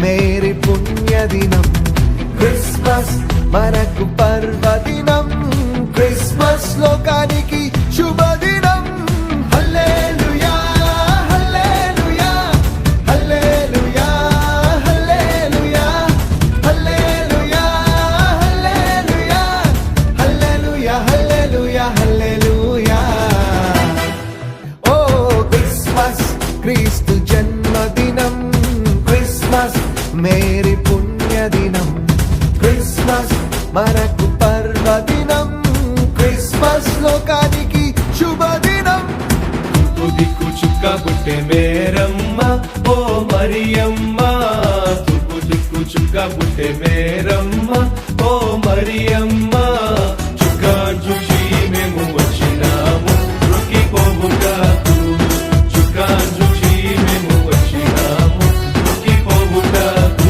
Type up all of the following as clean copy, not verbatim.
Mary పుణ్యదినం. Christmas మనకు పర్వదినం, Christmas లోకానికి శుభదినం. హల్లెలూయా హల్లెలూయా హల్లెలూయా హల్లెలూయా హల్లెలూయా హల్లెలూయా హల్లెలూయా హల్లెలూయా హల్లెలూయా. ఓ క్రిస్మస్ క్రీస్తు జన్మదినం, క్రిస్మస్ మేరీ పుణ్యదినం, క్రిస్మస్ మనకు పర్వదినం, క్రిస్మస్ లోకానికి శుభదినం. తూర్పు దిక్కు చుక్క పుట్టే మేరమ్మ ఓ మరియమ్మ, తూర్పు దిక్కు చుక్క పుట్టే మేరమ్మ ఓ మరియమ్మ. చుక్క చూసి మేము వచ్చినాము రుక్కిపోవుటకు, చుక్క చూసి మేము వచ్చినాము రుక్కిపోవుటకు.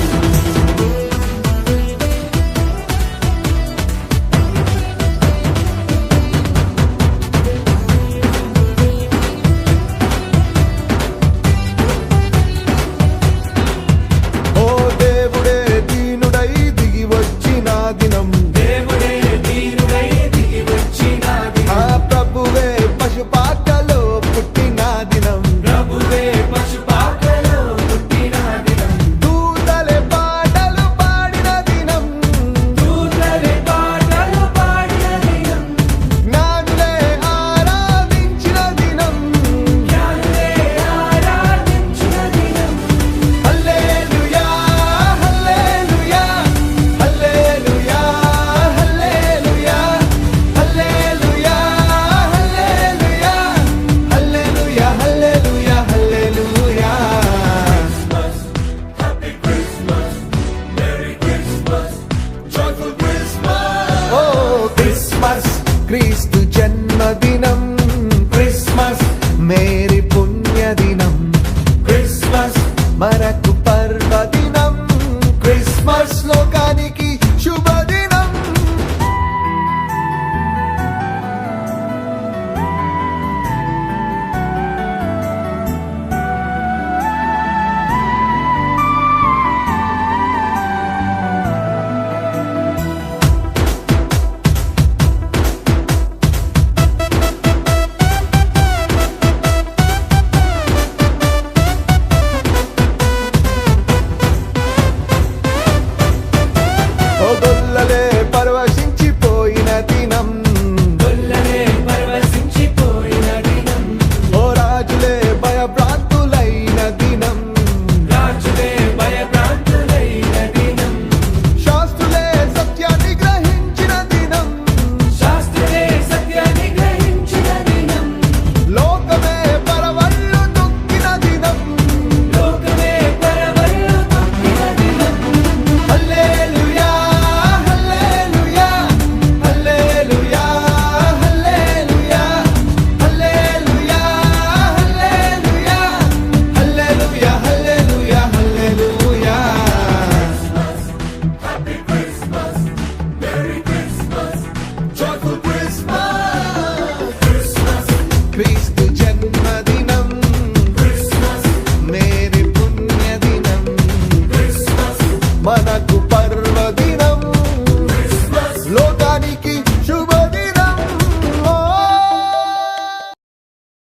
ఓ దేవుడే దీనుడై దిగి వచ్చిన దినం,